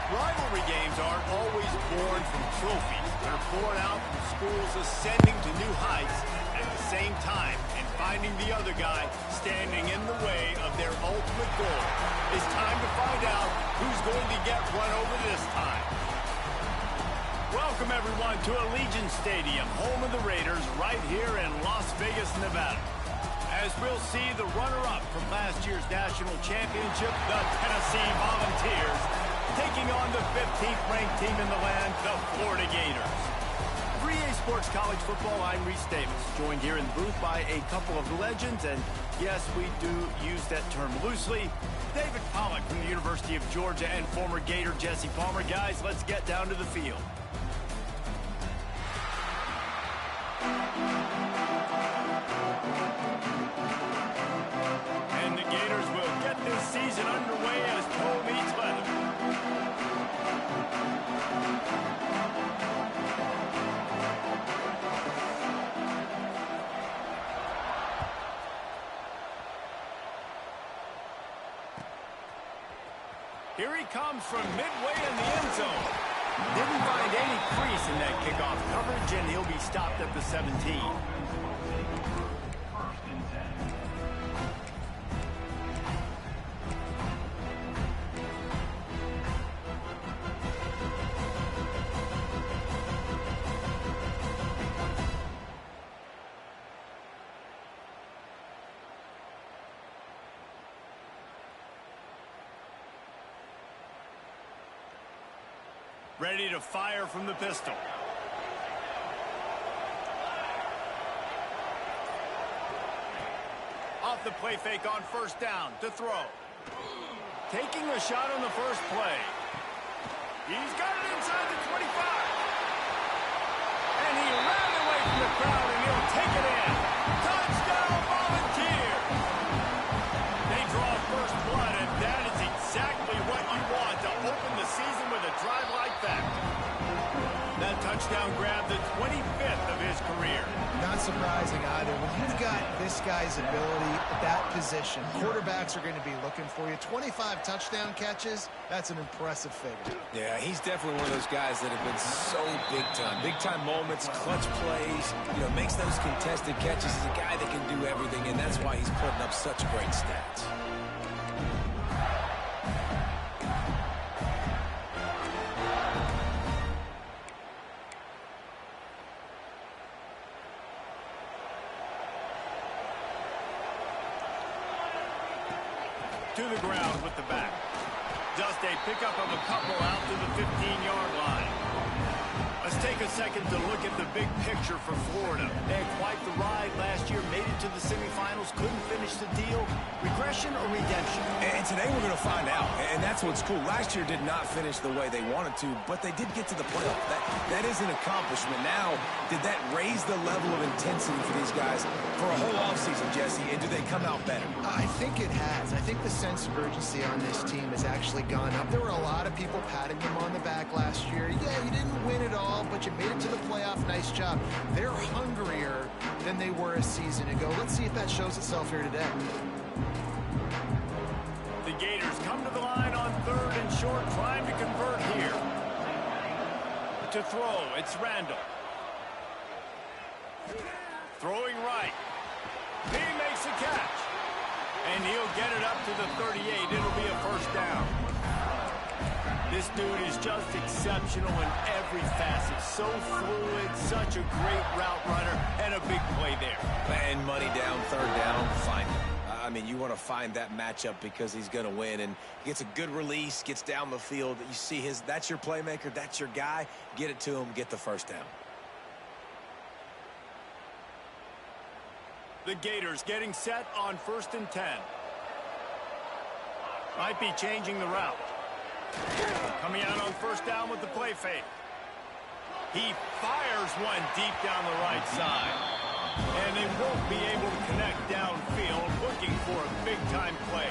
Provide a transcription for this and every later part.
Rivalry games aren't always born from trophies. They're born out from schools ascending to new heights at the same time and finding the other guy standing in the way of their ultimate goal. It's time to find out who's going to get run over this time. Welcome, everyone, to Allegiant Stadium, home of the Raiders, right here in Las Vegas, Nevada. As we'll see the runner-up from last year's national championship, the Tennessee Volunteers, taking on the 15th-ranked team in the land, the Florida Gators. For EA Sports College Football, I'm Reese Davis, joined here in the booth by a couple of legends, and yes, we do use that term loosely. David Pollack from the University of Georgia and former Gator Jesse Palmer. Guys, let's get down to the field. And the Gators will get this season underway as toe meets leather. Here he comes from midway in the end zone. Didn't find any crease in that kickoff coverage, and he'll be stopped at the 17. Ready to fire from the pistol. Off the play fake on first down to throw. Taking a shot on the first play. He's got it inside the 25. And he ran away from the crowd, and he'll take it in. Touchdown, Volunteers! They draw first blood, and that is exactly what you want to open the season with a drive like that. That touchdown grabbed the 25th of his career. Not surprising either. When you've got this guy's ability at that position, quarterbacks are going to be looking for you. 25 touchdown catches, that's an impressive figure. Yeah, he's definitely one of those guys that have been so big time. Big time moments, clutch plays, makes those contested catches. He's a guy that can do everything, and that's why he's putting up such great stats. To the ground with the back. Just a pickup of a couple out to the 15-yard line. Let's take a second to look at the big picture for Florida. They had quite the ride last year, made it to the semifinals, couldn't finish the deal. Regression or redemption? And today we're going to find out, and that's what's cool. Last year did not finish the way they wanted to, but they did get to the playoff. That is an accomplishment. Now, did that raise the level of intensity for these guys for a whole offseason, Jesse, and do they come out better? I think it has. I think the sense of urgency on this team has actually gone up. There were a lot of people patting them on the back last year. Yeah, you didn't win it all, but you made it to the playoff. Nice job. They're hungrier than they were a season ago. Let's see if that shows itself here today. The Gators come to the line on third and short, trying to convert here. To throw, it's Randall. Throwing right. He makes a catch. And he'll get it up to the 38. It'll be a first down. This dude is just exceptional in every facet. So fluid, such a great route runner, and a big play there. And money down, third down, find him. I mean, you want to find that matchup because he's going to win, and he gets a good release, gets down the field. You see that's your playmaker, that's your guy. Get it to him, get the first down. The Gators getting set on 1st and 10. Might be changing the route. Coming out on first down with the play fake. He fires one deep down the right side. And they won't be able to connect downfield, looking for a big-time play.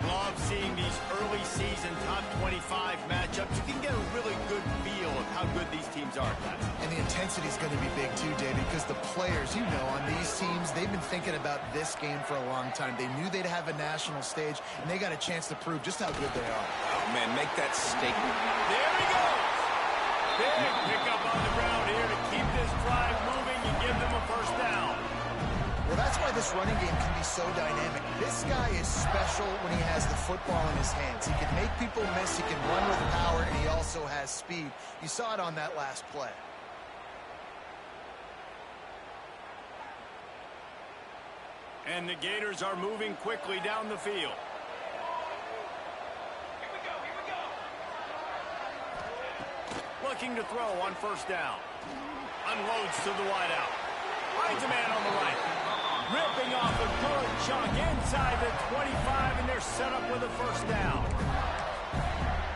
Love seeing these early season top 25 matchups. You can get a really good feel of how good these teams teams are, guys. And the intensity is going to be big too, David, because the players, you know, on these teams, they've been thinking about this game for a long time. They knew they'd have a national stage, and they got a chance to prove just how good they are. Oh, man, make that statement. There he goes. Big pickup on the ground here to keep this drive moving and give them a first down. Well, that's why this running game can be so dynamic. This guy is special when he has the football in his hands. He can make people miss, he can run with power, and he also has speed. You saw it on that last play. And the Gators are moving quickly down the field. Looking to throw on first down. Unloads to the wideout. Finds a man on the right. Ripping off a good chunk inside the 25, and they're set up with a first down.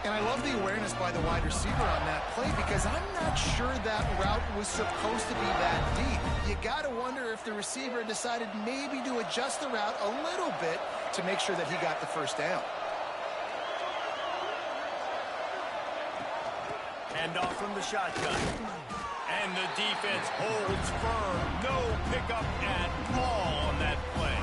And I love the awareness by the wide receiver on that play because I'm not sure that route was supposed to be that deep. You got to wonder if the receiver decided maybe to adjust the route a little bit to make sure that he got the first down. Hand off from the shotgun. And the defense holds firm. No pickup at all on that play.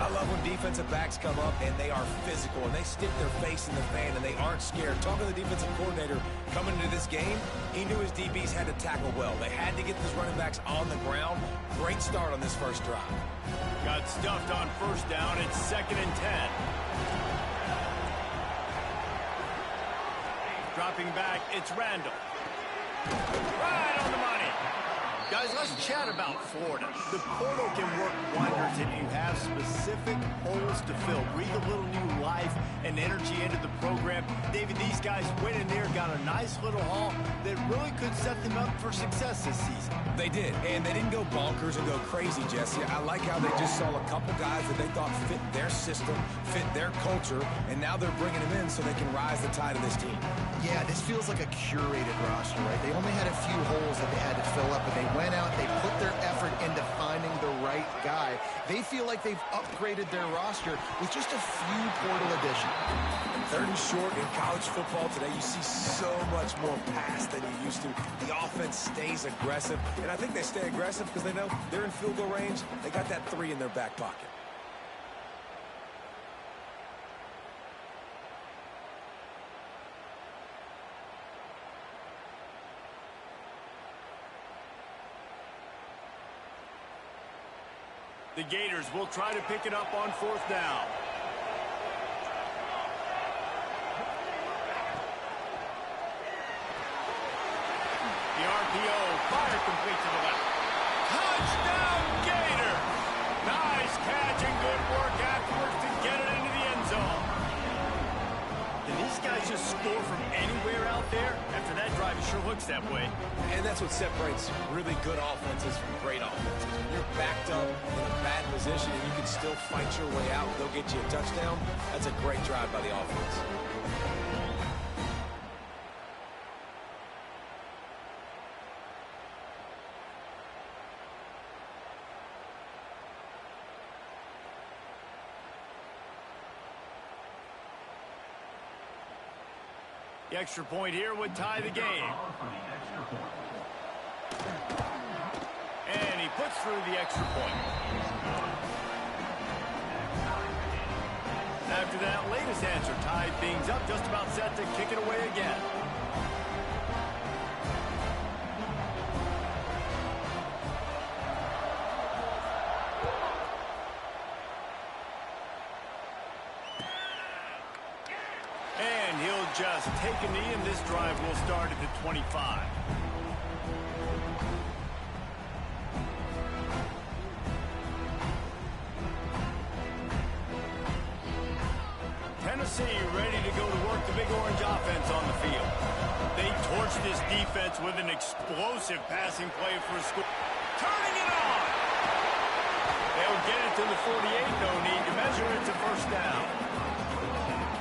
I love when defensive backs come up and they are physical and they stick their face in the fan and they aren't scared. Talking to the defensive coordinator coming into this game, he knew his DBs had to tackle well. They had to get these running backs on the ground. Great start on this first drive. Got stuffed on first down. It's 2nd and 10. Dropping back, it's Randall. Right on the money. Guys, let's chat about Florida. The portal can work wonders if you have specific holes to fill. Breathe a little new life and energy into the program. David, these guys went in there, got a nice little haul that really could set them up for success this season. They did, and they didn't go bonkers and go crazy, Jesse. I like how they just saw a couple guys that they thought fit their system, fit their culture, and now they're bringing them in so they can rise the tide of this team. Yeah, this feels like a curated roster, right? They only had a few holes that they had to fill up, but they went out, they put their effort into finding the right guy. They feel like they've upgraded their roster with just a few portal additions. 3rd and short in college football today, you see so much more pass than you used to. The offense stays aggressive, and I think they stay aggressive because they know they're in field goal range. They got that 3 in their back pocket. The Gators will try to pick it up on 4th down. The RPO, fire complete to the left. Touchdown, Gators! Nice catch and good work afterwards to get it into the end zone. Did these guys just score from anywhere out there? After that drive, it sure looks that way. And that's what separates really good offenses from great offenses. When you're backed up in a bad position and you can still fight your way out and they'll get you a touchdown, that's a great drive by the offense. The extra point here would tie the game. And he puts through the extra point. After that latest answer tied things up, just about set to kick it away again. And he'll just take a knee, and this drive will start at the 25. Tennessee ready to go to work the Big Orange offense on the field. They torched this defense with an explosive passing play for a score. Turning it on! They'll get it to the 48, no need to measure it to first down.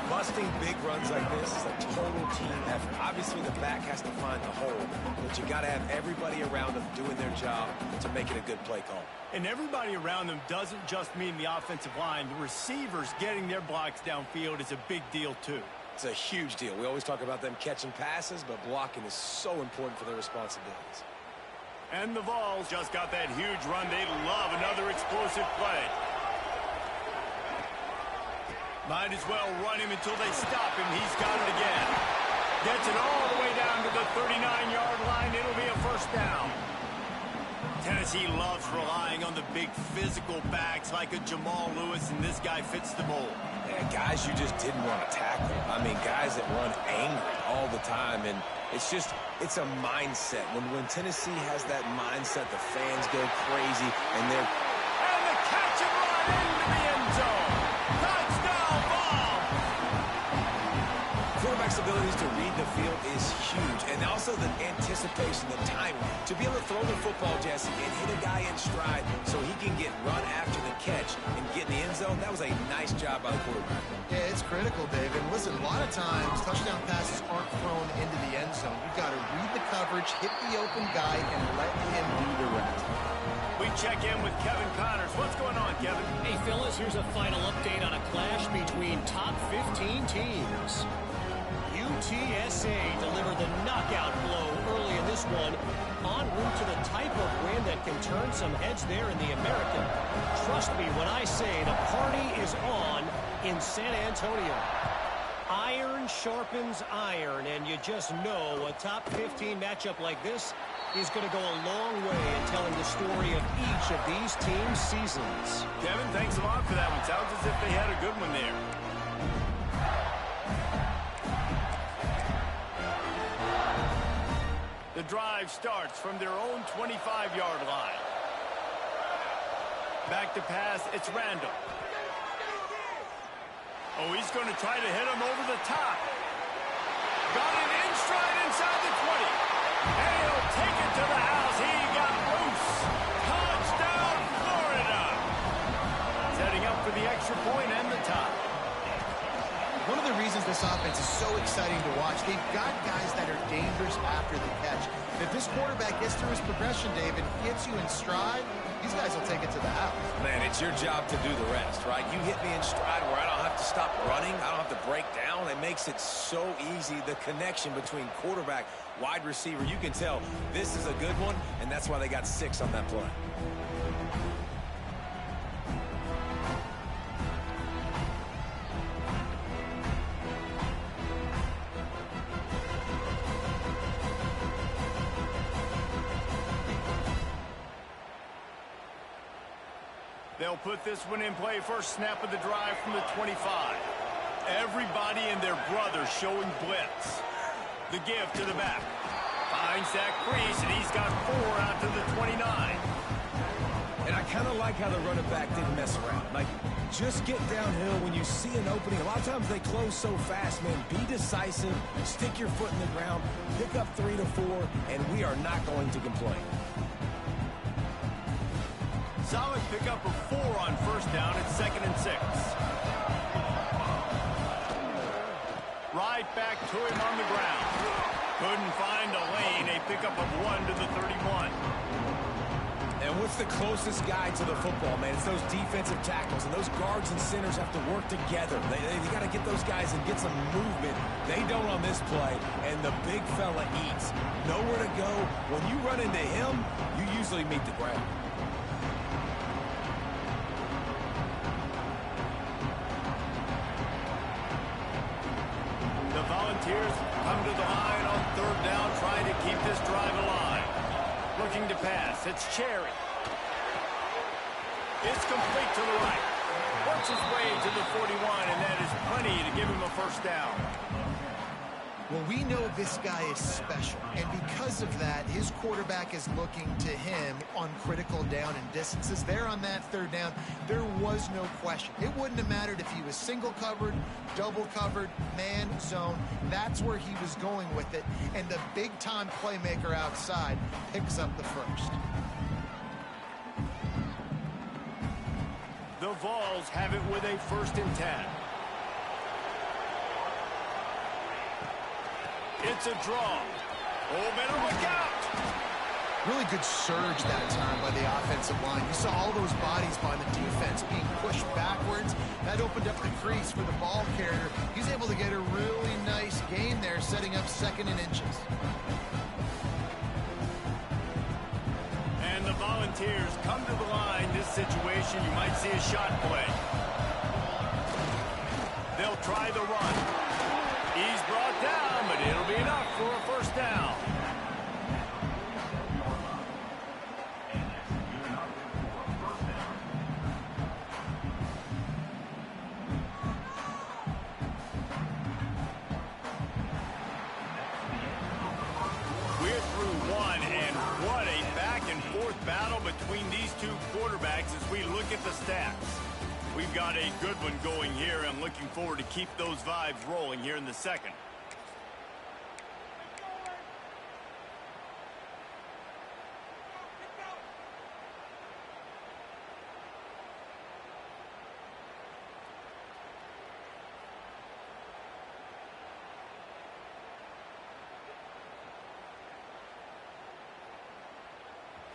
Busting big runs like this is a total team effort. Obviously, the back has to find the hole, but you got to have everybody around them doing their job to make it a good play call. And everybody around them doesn't just mean the offensive line. The receivers getting their blocks downfield is a big deal, too. It's a huge deal. We always talk about them catching passes, but blocking is so important for their responsibilities. And the Vols just got that huge run. They love another explosive play. Might as well run him until they stop him. He's got it again. Gets it all the way down to the 39-yard line. It'll be a first down. Tennessee loves relying on the big physical backs like a Jamal Lewis, and this guy fits the mold. Yeah, guys you just didn't want to tackle. I mean, guys that run angry all the time, and it's a mindset. When Tennessee has that mindset, the fans go crazy, and they're... And the catch and run into the end zone. Touchdown ball. Quarterback's abilities to read the field is huge, and also the anticipation, the timing. To be able to throw the football, Jesse, and hit a guy in stride so he can get run after the catch and get in the end zone, that was a nice job by the quarterback. Yeah, it's critical, David. Listen, a lot of times, touchdown passes aren't thrown into the end zone. You've got to read the coverage, hit the open guy, and let him do the rest. We check in with Kevin Connors. What's going on, Kevin? Hey, Phyllis, here's a final update on a clash between top 15 teams. UTSA delivered the knockout blow early in this one, en route to the type of win that can turn some heads there in the American. Trust me when I say the party is on in San Antonio. Iron sharpens iron, and you just know a top 15 matchup like this is going to go a long way in telling the story of each of these teams' seasons. Kevin, thanks a lot for that one. Sounds as if they had a good one there. The drive starts from their own 25-yard line. Back to pass, it's Randall. Oh, he's going to try to hit him over the top. Got it in stride inside the 20. And he'll take it to the house. He got loose. Touchdown, Florida. Setting up for the extra point and the tie. One of the reasons this offense is so exciting to watch, they've got guys that are dangerous after the catch. If this quarterback gets through his progression, David, gets you in stride, these guys will take it to the house. Man, it's your job to do the rest, right? You hit me in stride where I don't have to stop running. I don't have to break down. It makes it so easy, the connection between quarterback, wide receiver. You can tell this is a good one, and that's why they got 6 on that play. They'll put this one in play. First snap of the drive from the 25. Everybody and their brother showing blitz. The give to the back. Finds that crease, and he's got 4 out to the 29. And I kind of like how the running back didn't mess around. Like, just get downhill when you see an opening. A lot of times they close so fast, man. Be decisive, stick your foot in the ground, pick up 3 to 4, and we are not going to complain. Solid pickup of 4 on first down. It's 2nd and 6. Right back to him on the ground. Couldn't find a lane. A pickup of 1 to the 31. And what's the closest guy to the football, man? It's those defensive tackles, and those guards and centers have to work together. They got to get those guys and get some movement. They don't on this play, and the big fella eats. Nowhere to go. When you run into him, you usually meet the ground. The Volunteers come to the line on 3rd down, trying to keep this drive alive. Looking to pass. It's Cherry. It's complete to the right. Works his way to the 41, and that is plenty to give him a first down. Well, we know this guy is special, and because of that, his quarterback is looking to him on critical down and distances. There on that 3rd down, there was no question. It wouldn't have mattered if he was single covered, double covered, man, zone. That's where he was going with it, and the big-time playmaker outside picks up the first. The Vols have it with a 1st and 10. It's a draw. Oh, better look out. Really good surge that time by the offensive line. You saw all those bodies by the defense being pushed backwards. That opened up the crease for the ball carrier. He's able to get a really nice gain there, setting up 2nd and inches. And the Volunteers come to the line. This situation, you might see a shot play. They'll try the run. He's brought down, but it'll be enough for a first down. Battle between these two quarterbacks as we look at the stats. We've got a good one going here. I'm looking forward to keep those vibes rolling here in the second.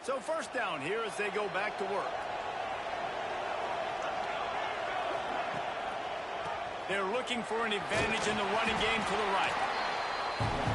So first down here as they go back to work. They're looking for an advantage in the running game to the right.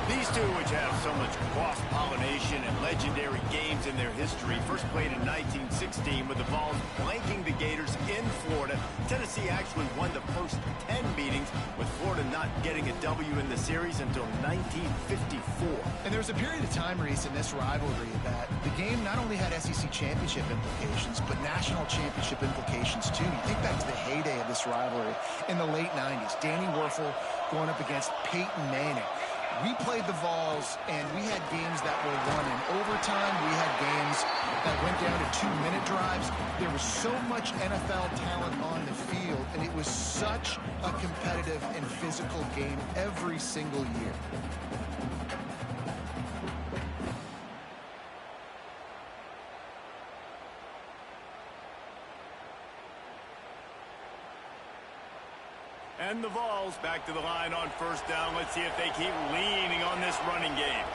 These two, which have so much cross-pollination and legendary games in their history, first played in 1916 with the Vols blanking the Gators in Florida. Tennessee actually won the first 10 meetings, with Florida not getting a W in the series until 1954. And there was a period of time, Reese, in this rivalry that the game not only had SEC championship implications, but national championship implications too. You think back to the heyday of this rivalry in the late 90s. Danny Werfel going up against Peyton Manning. We played the Vols, and we had games that were won in overtime. We had games that went down to 2-minute drives. There was so much NFL talent on the field, and it was such a competitive and physical game every single year. And the Vols back to the line on first down. Let's see if they keep leaning on this running game.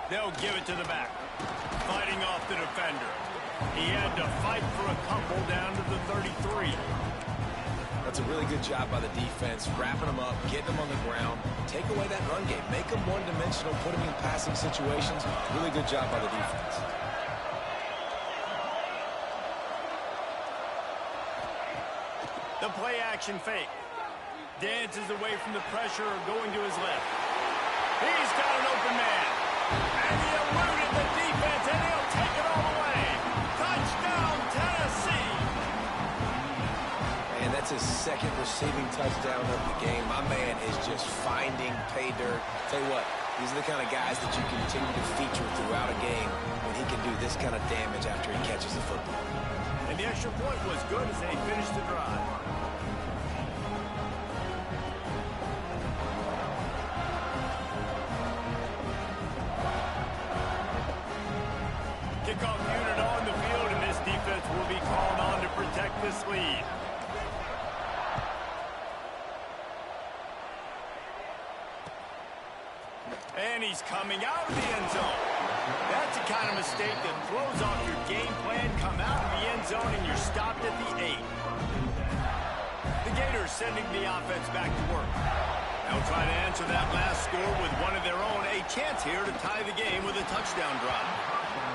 They'll give it to the back. Fighting off the defender. He had to fight for a couple down to the 33. That's a really good job by the defense, wrapping them up, getting them on the ground. Take away that run game. Make them one-dimensional, put them in passing situations. Really good job by the defense. The play action fake. Dances away from the pressure, going to his left. He's got an open man. And he eluded the defense, and he'll take it all the way. Touchdown, Tennessee. And that's his second receiving touchdown of the game. My man is just finding pay dirt. Tell you what, these are the kind of guys that you continue to feature throughout a game when he can do this kind of damage after he catches the football. And the extra point was good as they finished the drive. Kickoff unit on the field, and this defense will be called on to protect this lead. And he's coming out of the end zone. That's the kind of mistake that throws off your game plan. Come out of the end zone and you're stopped at the 8. The Gators sending the offense back to work. They'll try to answer that last score with one of their own. A chance here to tie the game with a touchdown drive.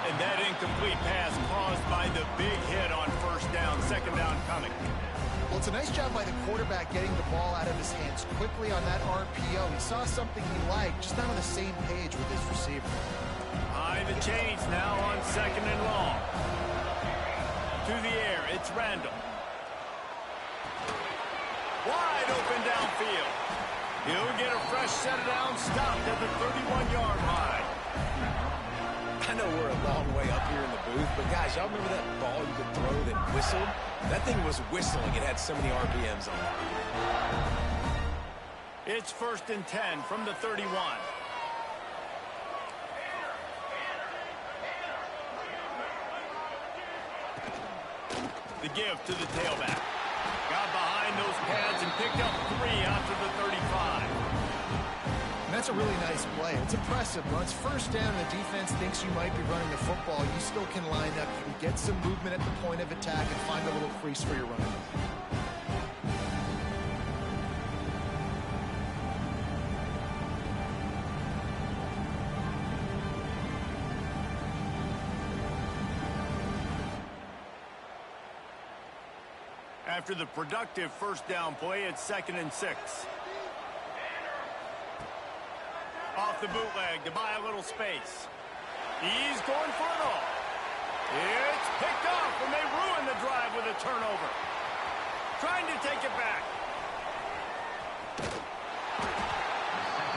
And that incomplete pass caused by the big hit on first down. Second down coming. Well, it's a nice job by the quarterback getting the ball out of his hands quickly on that RPO. He saw something he liked, just not on the same page with his receiver. High the chains now on second and long. To the air, it's Randall. Wide open downfield. He'll get a fresh set down, stopped at the 31-yard line. I know we're a long way up here in the booth, but guys, y'all remember that ball you could throw that whistled? That thing was whistling. It had so many RPMs on it. It's 1st and 10 from the 31. The give to the tailback. Got behind those pads and picked up 3 after the 35. And that's a really nice play. It's impressive. When it's first down and the defense thinks you might be running the football, you still can line up. You can get some movement at the point of attack and find a little crease for your running back. After the productive first down play, it's 2nd and 6. Off the bootleg to buy a little space. He's going for it all. It's picked off, and they ruin the drive with a turnover. Trying to take it back.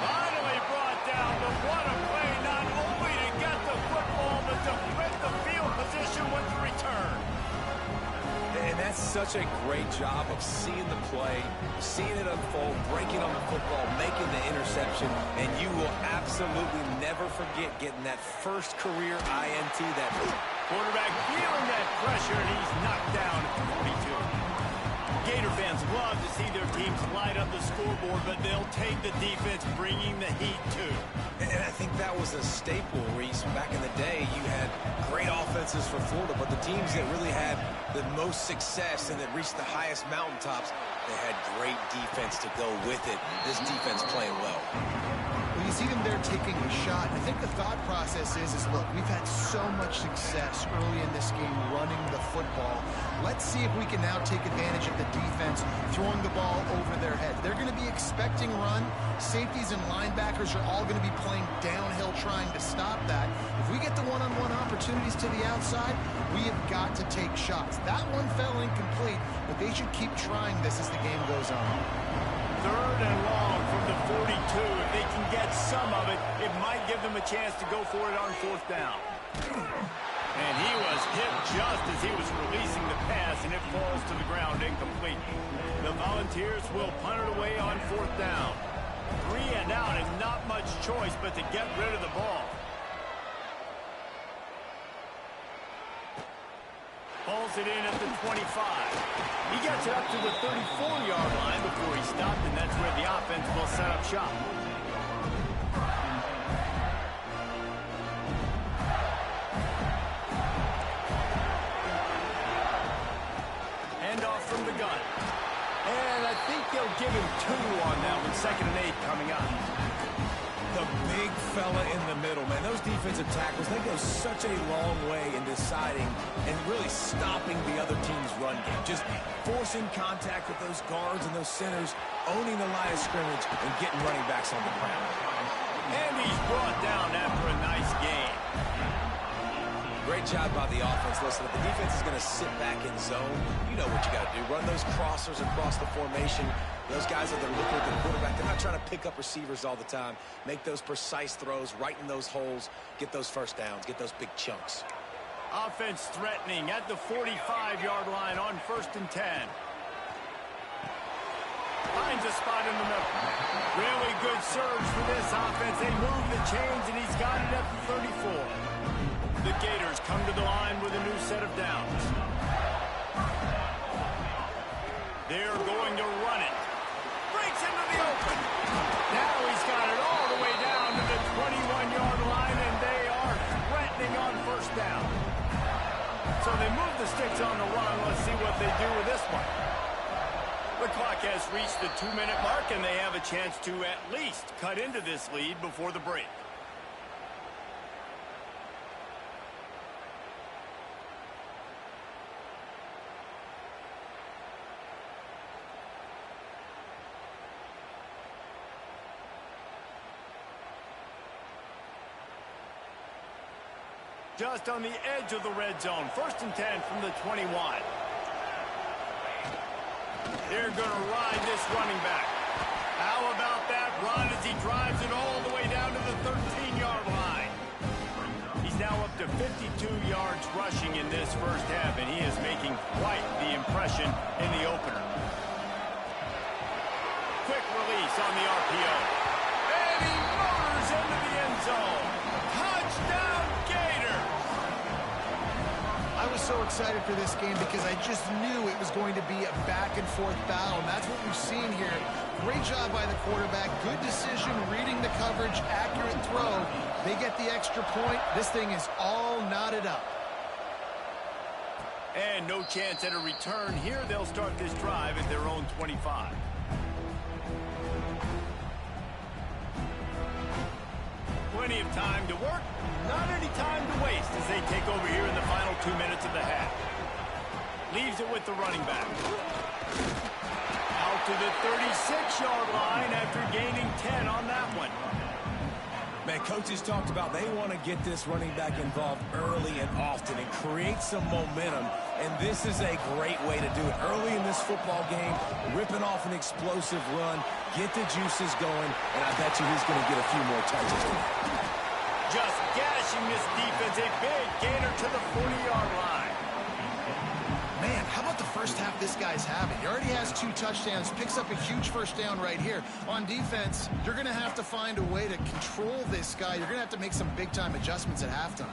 Finally brought down, but what a play, not only to get the football, but to flip the field position with the return. And that's such a great job of seeing the play, seeing it unfold, breaking on the football, making the interception, and you will absolutely never forget getting that first career INT. That quarterback feeling that pressure, and he's knocked down at the 42. Gator fans love to see their teams light up the scoreboard, but they'll take the defense bringing the heat too. And I think that was a staple, Reese. Back in the day, you had great offenses for Florida, but the teams that really had the most success and that reached the highest mountaintops, they had great defense to go with it. This defense playing well. Well, you see them there taking a shot. I think the thought process is look, we've had so much success early in this game running the football. Let's see if we can now take advantage of the defense throwing the ball over their heads. They're going to be expecting run. Safeties and linebackers are all going to be playing downhill trying to stop that. If we get the one-on-one opportunities to the outside, we have got to take shots. That one fell incomplete, but they should keep trying this as the game goes on. 3rd and long from the 42. If they can get some of it, it might give them a chance to go for it on 4th down. And he was hit just as he was releasing the pass, and it falls to the ground incomplete. The Volunteers will punt it away on 4th down. 3 and out, and not much choice but to get rid of the ball. Pulls it in at the 25. He gets it up to the 34-yard line before he stopped, and that's where the offense will set up shop. Handoff from the gun. And I think they'll give him 2 on that one. 2nd and 8 coming up. The big fella in the middle, man. Those defensive tackles, they go such a long way in deciding and really stopping the other team's run game. Just forcing contact with those guards and those centers, owning the line of scrimmage, and getting running backs on the ground. And he's brought down after a nice game. Great job by the offense. Listen, if the defense is going to sit back in zone, you know what you got to do. Run those crossers across the formation. Those guys that are looking at the quarterback, they're not trying to pick up receivers all the time. Make those precise throws, right in those holes, get those first downs, get those big chunks. Offense threatening at the 45-yard line on 1st and 10. Finds a spot in the middle. Really good surge for this offense. They move the chains, and he's got it at the 34. The Gators come to the line with a new set of downs. They're going to run it. Breaks into the open. Now he's got it all the way down to the 21-yard line, and they are threatening on 1st down. So they move the sticks on the run. Let's see what they do with this one. The clock has reached the 2-minute mark, and they have a chance to at least cut into this lead before the break. Just on the edge of the red zone. 1st and 10 from the 21. They're going to ride this running back. How about that run as he drives it all the way down to the 13-yard line? He's now up to 52 yards rushing in this first half, and he is making quite the impression in the opener. Quick release on the RPO. And he motors into the end zone. Touchdown, Gators! I was so excited for this game because I just knew it was going to be a back-and-forth battle, and that's what we've seen here. Great job by the quarterback. Good decision, reading the coverage, accurate throw. They get the extra point. This thing is all knotted up. And no chance at a return here. They'll start this drive at their own 25. Plenty of time to work, not any time to waste as they take over here in the final 2 minutes of the half. Leaves it with the running back. Out to the 36-yard line after gaining 10 on that one. Man, coaches talked about they want to get this running back involved early and often and create some momentum, and this is a great way to do it. Early in this football game, ripping off an explosive run, get the juices going, and I bet you he's going to get a few more touches. Just gashing this defense, a big gainer to the 40-yard line. Man, how about the first half this guy's having? He already has 2 touchdowns, picks up a huge first down right here. On defense, you're going to have to find a way to control this guy. You're going to have to make some big-time adjustments at halftime.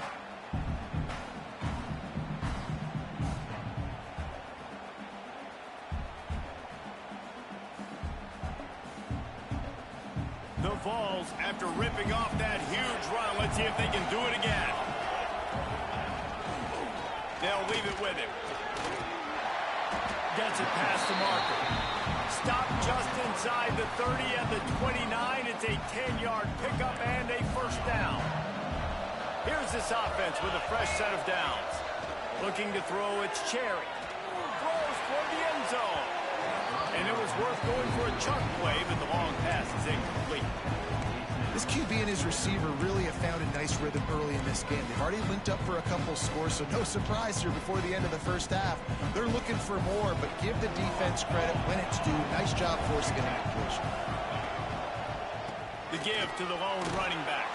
The Vols, after ripping off that huge run, let's see if they can do it again. They'll leave it with him. Gets it past the marker. Stopped just inside the 30 at the 29. It's a 10-yard pickup and a first down. Here's this offense with a fresh set of downs. Looking to throw, it's Cherry. Throws toward the end zone. And it was worth going for a chunk play, but the long pass is incomplete. This QB and his receiver really have found a nice rhythm early in this game. They've already linked up for a couple scores, so no surprise here before the end of the first half. They're looking for more, but give the defense credit when it's due. Nice job forcing an incompletion. The give to the lone running back.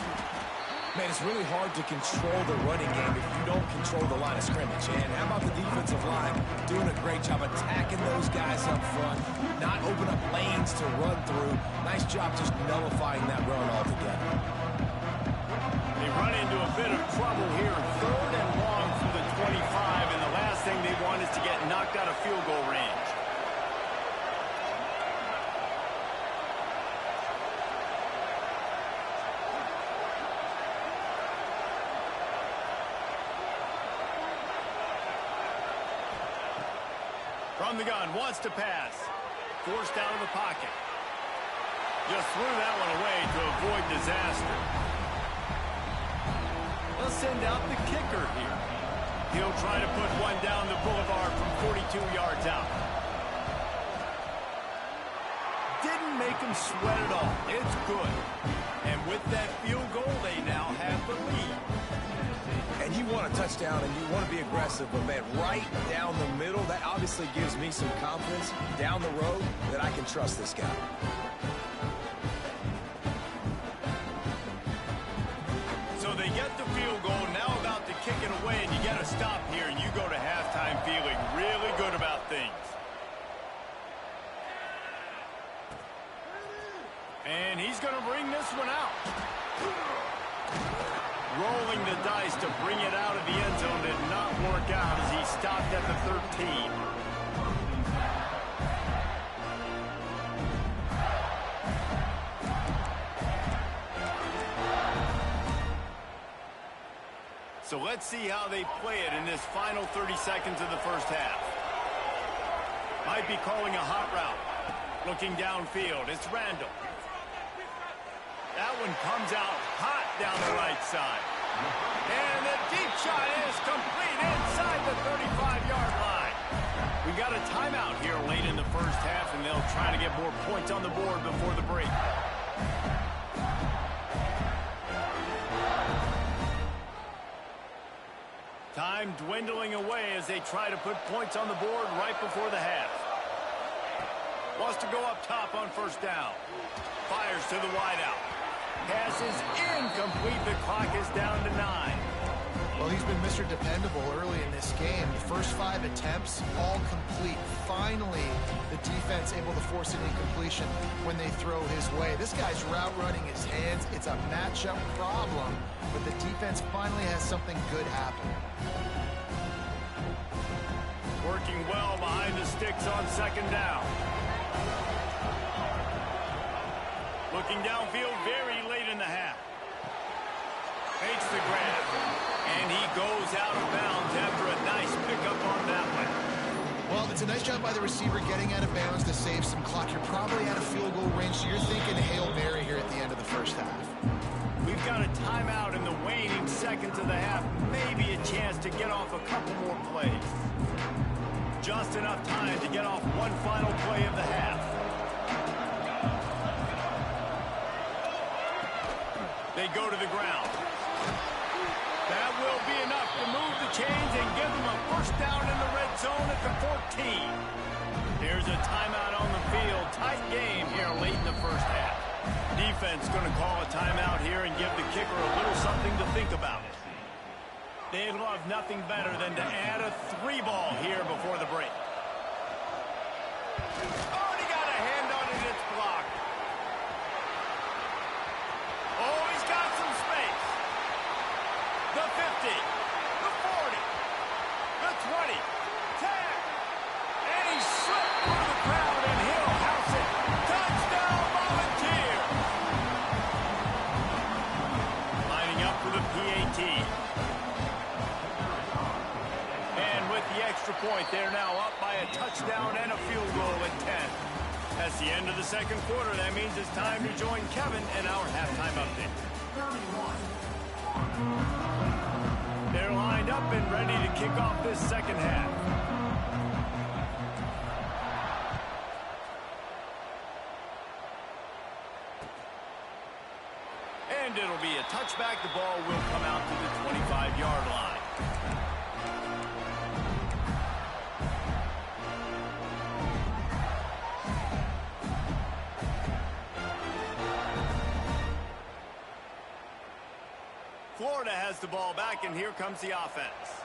Man, it's really hard to control the running game if you don't control the line of scrimmage. And how about the defensive line doing a great job attacking those guys up front, not open up lanes to run through. Nice job just nullifying that run altogether. They run into a bit of trouble here. 3rd and long from the 25, and the last thing they want is to get knocked out of field goal range. From the gun, wants to pass. Forced out of the pocket. Just threw that one away to avoid disaster. They'll send out the kicker here. He'll try to put one down the boulevard from 42 yards out. Didn't make him sweat at all. It's good. And with that field goal, they now have the lead. And you want a touchdown and you want to be aggressive, but man, right down the middle, that obviously gives me some confidence down the road that I can trust this guy. So they get the field goal, now about to kick it away, and you get a stop here, and you go to halftime feeling really good about things. And he's going to bring this one out. Rolling the dice to bring it out of the end zone did not work out as he stopped at the 13. So let's see how they play it in this final 30 seconds of the first half. Might be calling a hot route. Looking downfield, it's Randall. That one comes out hot down the right side. And the deep shot is complete inside the 35-yard line. We got a timeout here late in the first half, and they'll try to get more points on the board before the break. Time dwindling away as they try to put points on the board right before the half. Wants to go up top on first down. Fires to the wideout. Pass is incomplete. The clock is down to 9. Well, he's been Mr. Dependable early in this game. The first 5 attempts, all complete. Finally, the defense able to force an incompletion when they throw his way. This guy's route running his hands. It's a matchup problem, but the defense finally has something good happen. Working well behind the sticks on second down. Looking downfield very late in the half. Makes the grab. And he goes out of bounds after a nice pickup on that one. Well, it's a nice job by the receiver getting out of bounds to save some clock. You're probably out of field goal range, so you're thinking Hail Mary here at the end of the first half. We've got a timeout in the waning seconds of the half. Maybe a chance to get off a couple more plays. Just enough time to get off one final play of the half. They go to the ground. That will be enough to move the chains and give them a first down in the red zone at the 14. Here's a timeout on the field. Tight game here late in the first half. Defense going to call a timeout here and give the kicker a little something to think about. They'd love nothing better than to add a 3-ball here before the break. Already got a hand on it. It's blocked. Oh, he's got some space. The 50, the 40, the 20, 10, and he slipped through the crowd, and he'll house it. Touchdown, Volunteer! Lining up for the PAT. And with the extra point, they're now up by a touchdown and a field goal at 10. That's the end of the second quarter. That means it's time to join Kevin in our halftime update. They're lined up and ready to kick off this second half. And it'll be a touchback. The ball will come out to the 25-yard line. Florida has the ball back, and here comes the offense.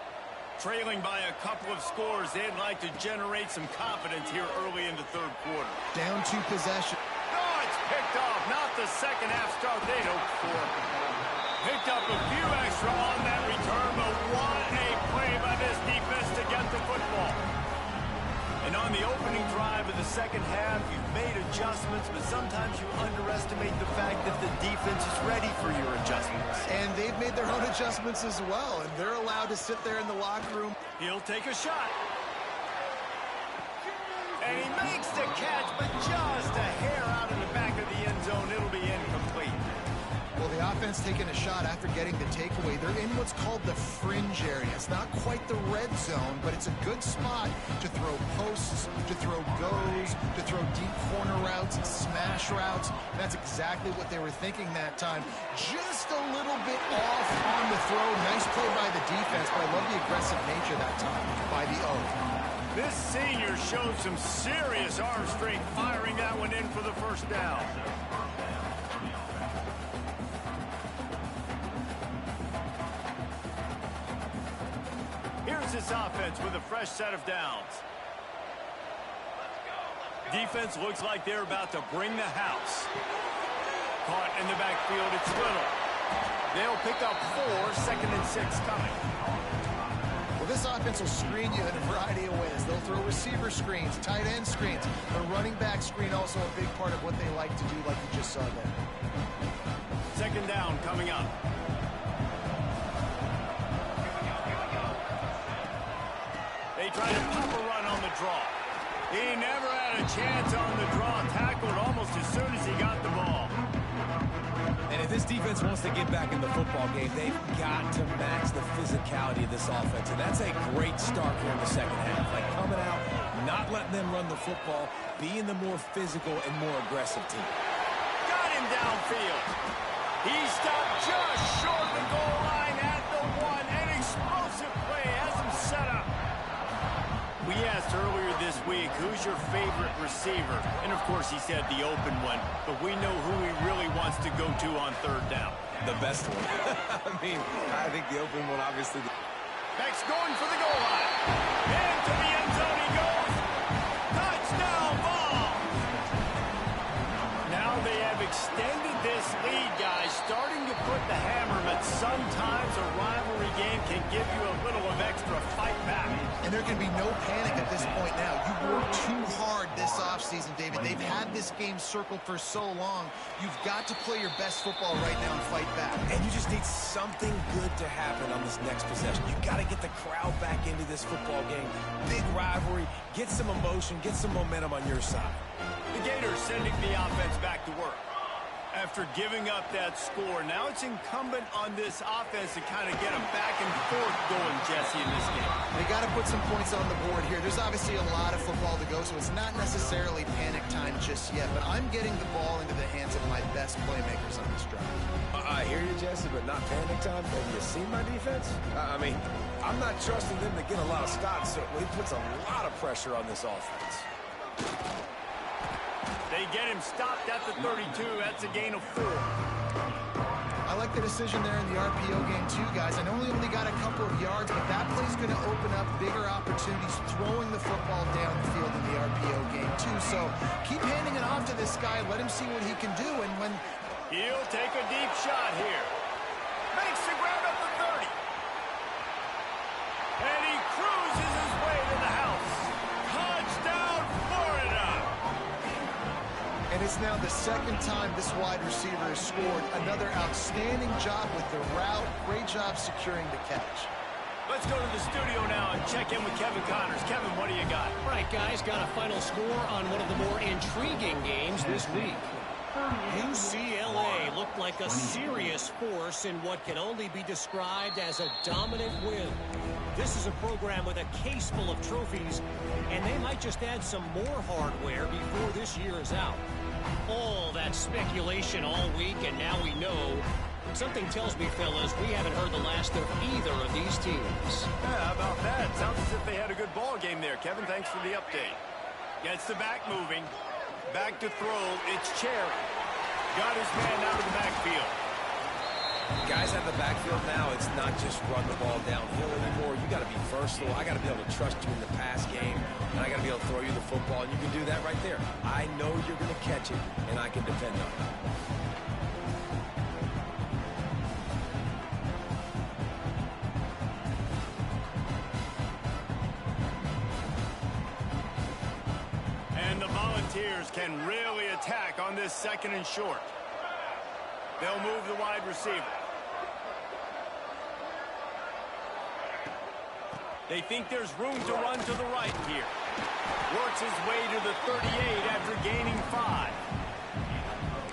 Trailing by a couple of scores, they'd like to generate some confidence here early in the third quarter. Down 2 possessions. Oh, it's picked off. Not the second half start they'd hoped for. Picked up a few extra on that return, but what a play by this defense to get the football. And on the opening drive of the second half, you've made adjustments, but sometimes you underestimate the fact that the defense is ready for your adjustments. And they've made their own adjustments as well, and they're allowed to sit there in the locker room. He'll take a shot. And he makes the catch, but just a hair out of the back of the end zone. It'll be incomplete. Well, the offense taking a shot after getting the takeaway. They're in what's called the fringe area. It's not quite the red zone, but it's a good spot to throw posts, to throw goes, to throw deep corner routes, smash routes. That's exactly what they were thinking that time. Just a little bit off on the throw. Nice play by the defense, but I love the aggressive nature that time by the O. This senior showed some serious arm strength firing that one in for the first down. Here's this offense with a fresh set of downs. Defense looks like they're about to bring the house. Caught in the backfield, it's Little. They'll pick up 4, 2nd and 6 coming. Well, this offense will screen you in a variety of ways. They'll throw receiver screens, tight end screens. The running back screen also a big part of what they like to do, like you just saw there. Second down coming up. They try to pop a run on the draw. He never had a chance on the draw. Tackled almost as soon as he got the ball. And if this defense wants to get back in the football game, they've got to match the physicality of this offense. And that's a great start here in the second half. Like coming out, not letting them run the football, being the more physical and more aggressive team. Got him downfield. He stopped just short of the goal line at the 1. An explosive play has him set up. We asked earlier this week, who's your favorite receiver? And, of course, he said the open one. But we know who he really wants to go to on third down. The best one. I think the open one, obviously. Beck's going for the goal line. Into the end zone he goes. Touchdown ball. Now they have extended this lead, guys, starting to put the hammer But sometimes a rivalry game can give you a little of extra fight back. And there can be no panic at this point now. You worked too hard this offseason, David. They've had this game circled for so long. You've got to play your best football right now and fight back. And you just need something good to happen on this next possession. You got to get the crowd back into this football game. Big rivalry. Get some emotion. Get some momentum on your side. The Gators sending the offense back to work. After giving up that score, now it's incumbent on this offense to kind of get a back and forth going, Jesse, in this game. They got to put some points on the board here. There's obviously a lot of football to go, so it's not necessarily panic time just yet, but I'm getting the ball into the hands of my best playmakers on this drive. I hear you, Jesse, but not panic time. Have you seen my defense? I mean, I'm not trusting them to get a lot of stops, so it puts a lot of pressure on this offense. They get him stopped at the 32. That's a gain of 4. I like the decision there in the RPO game too, guys. I know he only got a couple of yards, but that play's going to open up bigger opportunities throwing the football down the field in the RPO game too. So keep handing it off to this guy. Let him see what he can do. And when he'll take a deep shot here. Makes the grab at the 30. And he cruises his way to the house. Touchdown, Florida. And it's now the second time this wide receiver has scored. Another outstanding job with the route. Great job securing the catch. Let's go to the studio now and check in with Kevin Connors. Kevin, what do you got? All right, guys, got a final score on one of the more intriguing games this week. UCLA looked like a serious force in what can only be described as a dominant win. This is a program with a case full of trophies, and they might just add some more hardware before this year is out. All that speculation all week, and now we know. Something tells me, fellas, we haven't heard the last of either of these teams. Yeah, how about that? Sounds as if they had a good ball game there. Kevin, thanks for the update. Gets the back moving. Back to throw. It's Cherry. Got his man out of the backfield. Guys at the backfield now, it's not just run the ball downhill anymore. You got to be versatile. I got to be able to trust you in the pass game, and I got to be able to throw you the football, and you can do that right there. I know you're going to catch it, and I can depend on it. And the Volunteers can really attack on this 2nd and short. They'll move the wide receiver. They think there's room to run to the right here. Works his way to the 38 after gaining 5.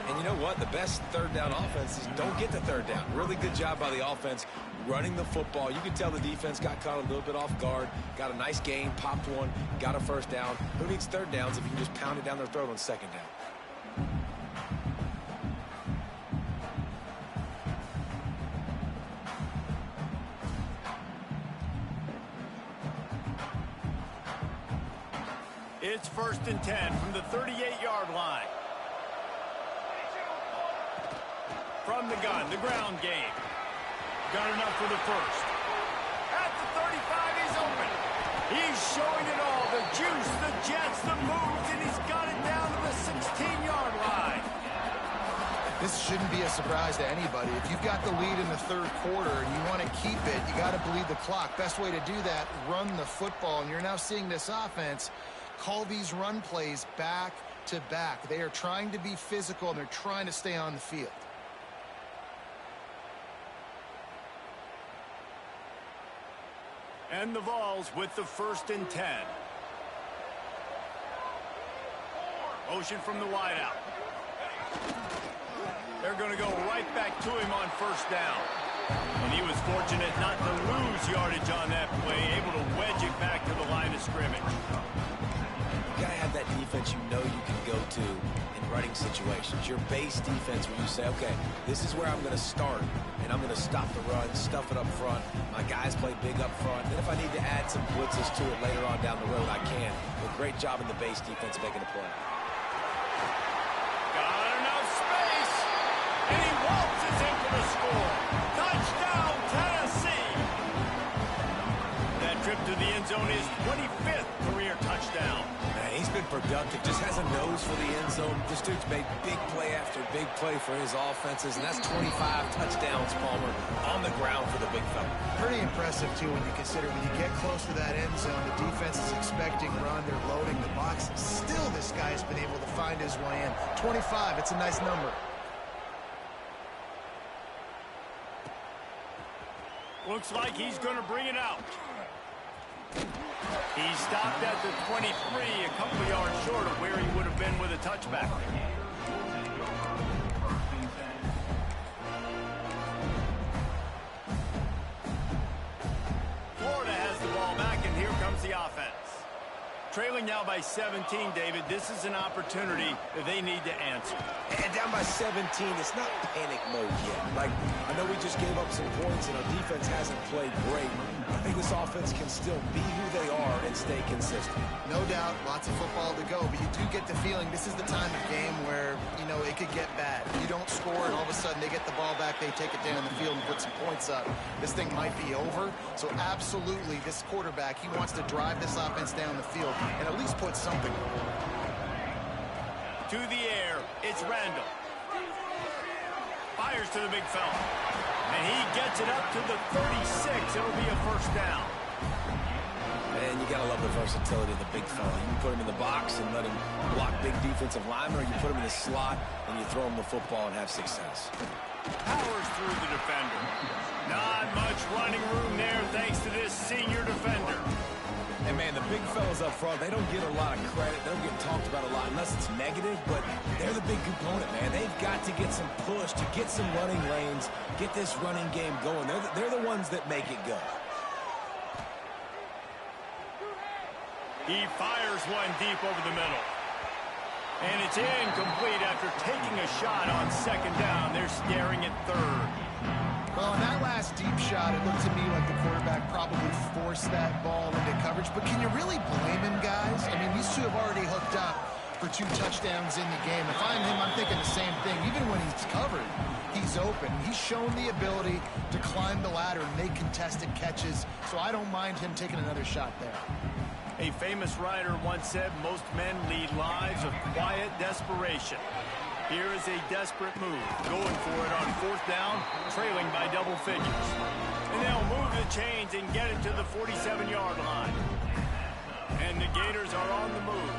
And you know what? The best third down offenses don't get the third down. Really good job by the offense running the football. You can tell the defense got caught a little bit off guard. Got a nice gain, popped one, got a first down. Who needs third downs if you can just pound it down their throat on 2nd down? It's 1st and 10 from the 38-yard line. From the gun, the ground game. Got enough for the first. At the 35, he's open. He's showing it all. The juice, the jets, the moves, and he's got it down to the 16-yard line. This shouldn't be a surprise to anybody. If you've got the lead in the 3rd quarter and you want to keep it, you got to bleed the clock. Best way to do that, run the football. And you're now seeing this offense call these run plays back to back. They are trying to be physical, and they're trying to stay on the field. And the Vols with the 1st and 10. Motion from the wideout. They're going to go right back to him on 1st down. And he was fortunate not to lose yardage on that play, able to wedge it back to the line of scrimmage. You got to have that defense you know you can go to in running situations. Your base defense where you say, okay, this is where I'm going to start, and I'm going to stop the run, stuff it up front. My guys play big up front. Then if I need to add some blitzes to it later on down the road, I can. But great job in the base defense making a play. Got enough space, and he waltzes in for the score. Touchdown, Tennessee. That trip to the end zone is 25th career touchdown. He He's been productive, just has a nose for the end zone. This dude's made big play after big play for his offenses, and that's 25 touchdowns, Palmer, on the ground for the big fella. Pretty impressive, too, when you consider when you get close to that end zone, the defense is expecting run, they're loading the box. Still, this guy's been able to find his way in. 25, it's a nice number. Looks like he's going to bring it out. He stopped at the 23, a couple of yards short of where he would have been with a touchback. Florida has the ball back, and here comes the offense. Trailing now by 17, David. This is an opportunity that they need to answer. And down by 17, it's not panic mode yet. Like, I know we just gave up some points and our defense hasn't played great. I think this offense can still be who they are and stay consistent. No doubt, lots of football to go, but you do get the feeling this is the time of game where, you know, it could get bad. You don't score, and all of a sudden they get the ball back, they take it down the field and put some points up. This thing might be over. So absolutely, this quarterback, he wants to drive this offense down the field and at least put something on. To the air, it's Randall. Fires to the big fella. And he gets it up to the 36. It'll be a first down. Man, you got to love the versatility of the big fella. You can put him in the box and let him block big defensive linemen, or you put him in the slot and you throw him the football and have success. Powers through the defender. Not much running room there thanks to this senior defender. And, man, the big fellas up front, they don't get a lot of credit. They don't get talked about a lot unless it's negative, but they're the big component, man. They've got to get some push, to get some running lanes, get this running game going. They're the ones that make it go. He fires one deep over the middle. And it's incomplete after taking a shot on second down. They're staring at third. Well, on that last deep shot, it looked to me like the quarterback probably forced that ball into coverage. But can you really blame him, guys? I mean, these two have already hooked up for 2 touchdowns in the game. If I'm him, I'm thinking the same thing. Even when he's covered, he's open. He's shown the ability to climb the ladder and make contested catches. So I don't mind him taking another shot there. A famous writer once said, most men lead lives of quiet desperation. Here is a desperate move, going for it on fourth down, trailing by double figures. And they'll move the chains and get it to the 47-yard line. And the Gators are on the move.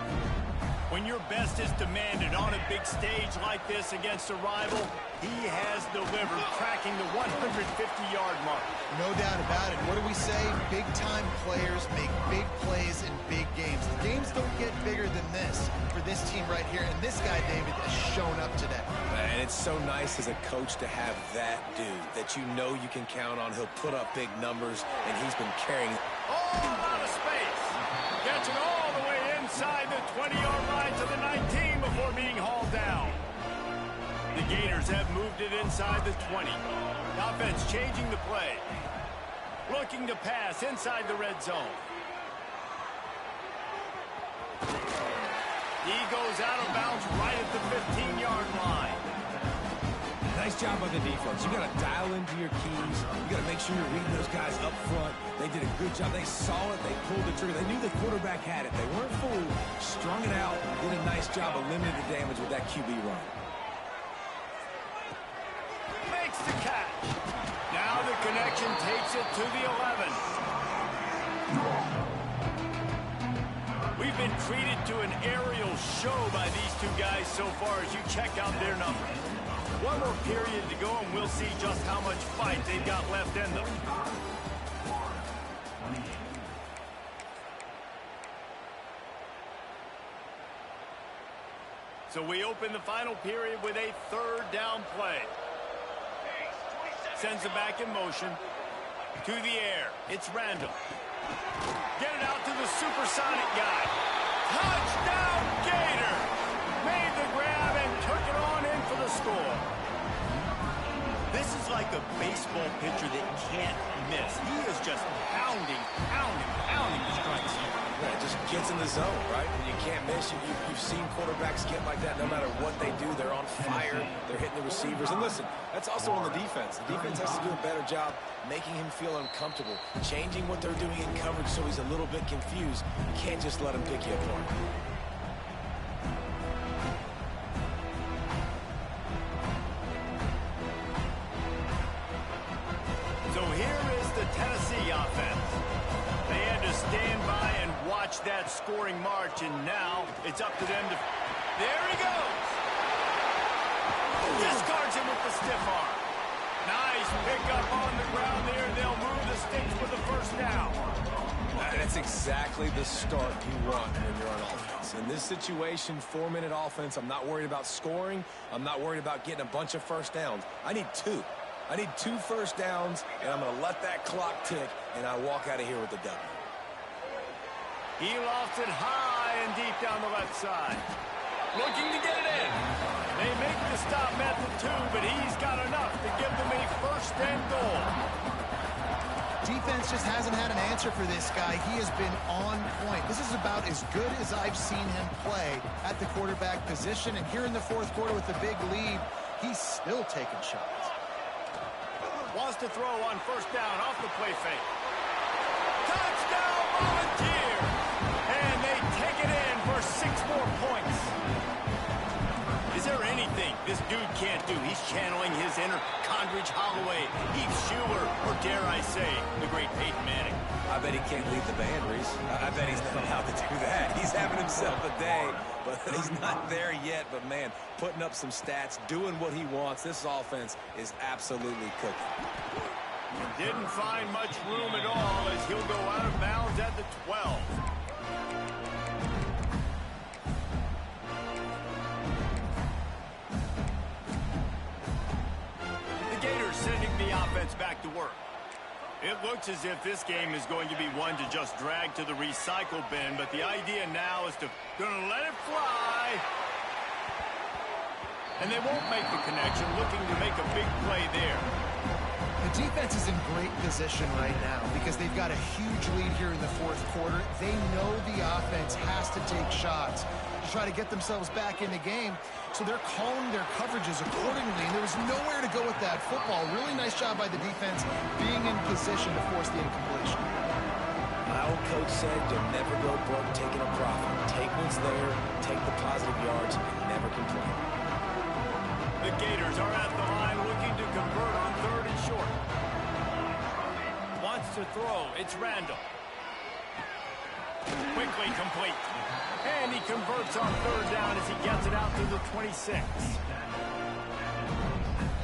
When your best is demanded on a big stage like this against a rival, he has delivered, cracking the 150-yard mark. No doubt about it. What do we say? Big-time players make big plays in big games. The games don't get bigger than this for this team right here, and this guy, David, has shown up today. And it's so nice as a coach to have that dude that you know you can count on. He'll put up big numbers, and he's been carrying. All out of space. Gets it all the way inside the 20-yard line to the 19 before being hauled down. The Gators have moved it inside the 20. Offense changing the play. Looking to pass inside the red zone. He goes out of bounds right at the 15-yard line. Nice job by the defense. You got to dial into your keys. You got to make sure you're reading those guys up front. They did a good job. They saw it. They pulled the trigger. They knew the quarterback had it. They weren't fooled. Strung it out. Did a nice job of limiting the damage with that QB run. Makes the catch. Now the connection takes it to the 11. We've been treated to an aerial show by these two guys so far as you check out their numbers. One more period to go, and we'll see just how much fight they've got left in them. So we open the final period with a third down play. Sends it back in motion. To the air. It's Randall. Get it out to the supersonic guy. Touchdown, Gator! Made the grab and took it on in for the score. This is like a baseball pitcher that can't miss. He is just pounding the strike zone. Yeah, it just gets in the zone, right? And you can't miss. You've seen quarterbacks get like that no matter what they do. They're on fire. They're hitting the receivers. And listen, that's also on the defense. The defense has to do a better job making him feel uncomfortable, changing what they're doing in coverage so he's a little bit confused. You can't just let him pick you apart. high-scoring march, and now it's up to them to... There he goes! Discards him with the stiff arm. Nice pickup on the ground there. They'll move the sticks for the first down. That's exactly the start you want when you're on offense. In this situation, 4-minute offense, I'm not worried about scoring. I'm not worried about getting a bunch of first downs. I need 2. I need 2 first downs, and I'm going to let that clock tick, and I walk out of here with the W. He lofts it high and deep down the left side. Looking to get it in. They make the stop at the 2, but he's got enough to give them a first and goal. Defense just hasn't had an answer for this guy. He has been on point. This is about as good as I've seen him play at the quarterback position. And here in the fourth quarter with the big lead, he's still taking shots. Wants to throw on first down off the play fake. Touchdown, Volunteer! And they take it in for 6 more points. Is there anything this dude can't do? He's channeling his inner Condridge Holloway, Heath Schuler, or dare I say, the great Peyton Manning. I bet he can't lead the band, Reese. I bet he's not allowed to do that. He's having himself a day, but he's not there yet. But, man, putting up some stats, doing what he wants. This offense is absolutely cooking. Didn't find much room at all as he'll go out of bounds at the 12. Sending the offense back to work. It looks as if this game is going to be one to just drag to the recycle bin, but the idea now is to let it fly. And they won't make the connection, looking to make a big play there. The defense is in great position right now because they've got a huge lead here in the fourth quarter. They know the offense has to take shots to try to get themselves back in the game. So they're calling their coverages accordingly, and there was nowhere to go with that football. Really nice job by the defense being in position to force the incompletion. My old coach said you'll never go broke taking a profit. Take what's there, take the positive yards, and never complain. The Gators are at the line looking to convert on 3rd and short. Wants to throw. It's Randall. Quickly complete. And he converts on 3rd down as he gets it out to the 26.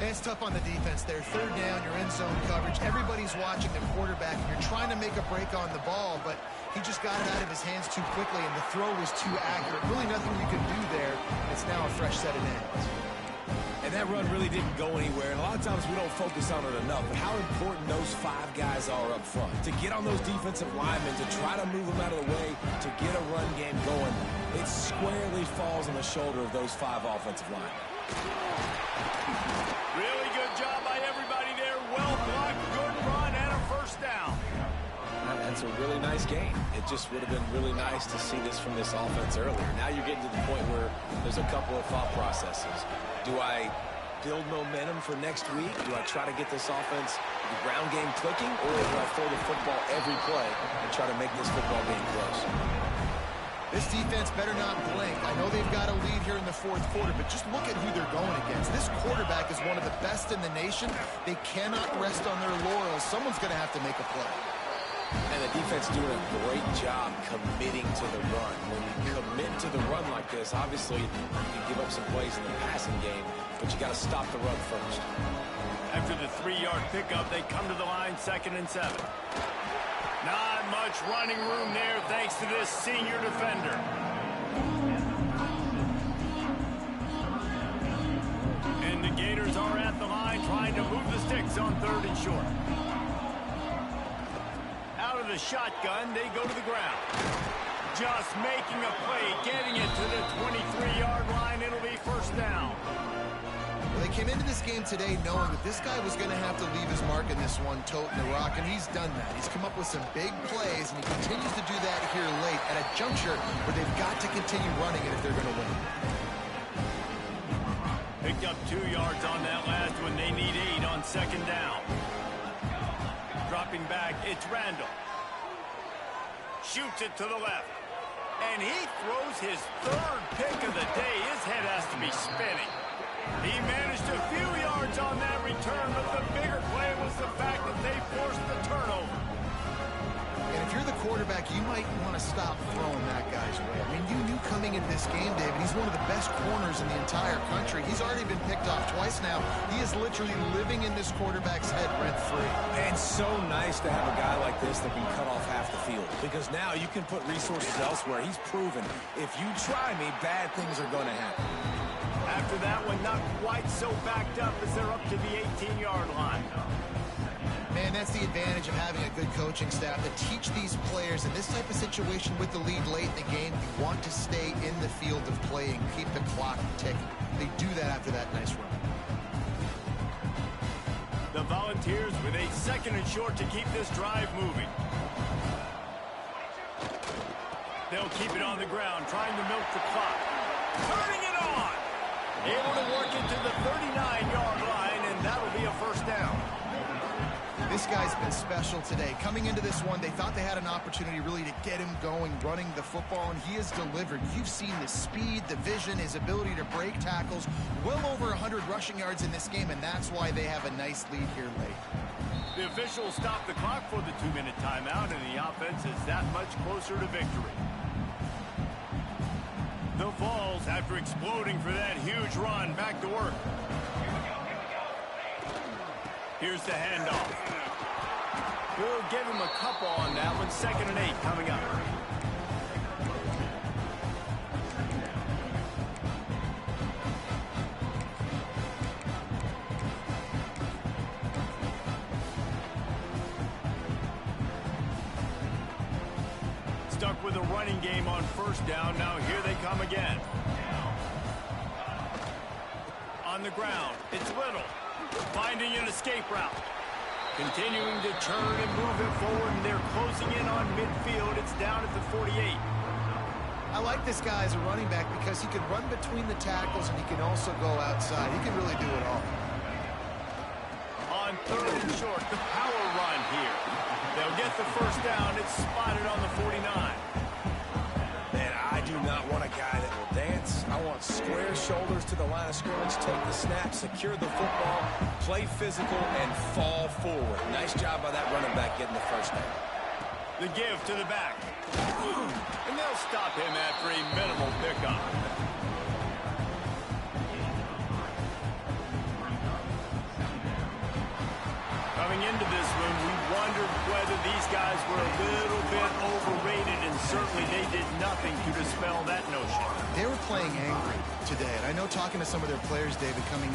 It's tough on the defense there. 3rd down, you're in zone coverage. Everybody's watching the quarterback, and you're trying to make a break on the ball, but he just got it out of his hands too quickly, and the throw was too accurate. Really nothing you could do there. It's now a fresh set of downs. And that run really didn't go anywhere. And a lot of times we don't focus on it enough. But how important those 5 guys are up front. To get on those defensive linemen, to try to move them out of the way, to get a run game going, it squarely falls on the shoulder of those 5 offensive linemen. Really good job by everybody there. Well blocked, good run, and a first down. That's a really nice game. It just would have been really nice to see this from this offense earlier. Now you're getting to the point where there's a couple of thought processes. Do I build momentum for next week? Do I try to get this offense, the ground game clicking, or do I throw the football every play and try to make this football game close? This defense better not blink. I know they've got a lead here in the fourth quarter, but just look at who they're going against. This quarterback is one of the best in the nation. They cannot rest on their laurels. Someone's going to have to make a play. And the defense doing a great job committing to the run. When you commit to the run like this, obviously you can give up some plays in the passing game, but you got to stop the run first. After the 3-yard pickup, they come to the line 2nd and 7. Not much running room there thanks to this senior defender. And the Gators are at the line trying to move the sticks on 3rd and short. Out of the shotgun, they go to the ground. Just making a play, getting it to the 23-yard line. It'll be first down. Well, they came into this game today knowing that this guy was going to have to leave his mark in this one, toting the rock, and he's done that. He's come up with some big plays, and he continues to do that here late at a juncture where they've got to continue running it if they're going to win. Picked up 2 yards on that last one. They need 8 on 2nd down. Dropping back, it's Randall. Shoots it to the left. And he throws his 3rd pick of the day. His head has to be spinning. He managed a few yards on that return, but the bigger play was the fact that they forced the turnover. And if you're the quarterback, you might want to stop throwing that guy's way. I mean, you knew coming into this game, David, he's one of the best corners in the entire country. He's already been picked off twice now. He is literally living in this quarterback's head rent-free. And so nice to have a guy like this that can cut off half the field, because now you can put resources elsewhere. He's proven if you try me, bad things are going to happen. After that one, not quite so backed up as they're up to the 18-yard line. Man, that's the advantage of having a good coaching staff to teach these players in this type of situation with the lead late in the game. You want to stay in the field of play and keep the clock ticking. They do that after that nice run. The Volunteers with a 2nd and short to keep this drive moving. They'll keep it on the ground, trying to milk the clock. Turning it on! Able to work it to the 39-yard line, and that'll be a first down. This guy's been special today. Coming into this one, they thought they had an opportunity really to get him going, running the football, and he has delivered. You've seen the speed, the vision, his ability to break tackles. Well over 100 rushing yards in this game, and that's why they have a nice lead here late. The officials stop the clock for the 2-minute timeout, and the offense is that much closer to victory. The Vols, after exploding for that huge run, back to work. Here's the handoff. We'll give him a couple on that one. 2nd and 8 coming up. Stuck with a running game on 1st down. Now here they come again. On the ground, it's Little. Finding an escape route. Continuing to turn and move it forward, and they're closing in on midfield. It's down at the 48. I like this guy as a running back because he can run between the tackles and he can also go outside. He can really do it all. On 3rd and short, the power run here. They'll get the first down. It's spotted on the 49. Man, I do not want a guy that will dance. I want square shoulders to the line of scrimmage, take the snap, secure the football, play physical, and fall forward. Nice job by that running back getting the first down. The give to the back. And they'll stop him after a minimal pickup. Coming into this one, we wondered whether these guys were a little bit overrated, and certainly they did nothing to dispel that notion. They were playing angry today, and I know talking to some of their players, David, coming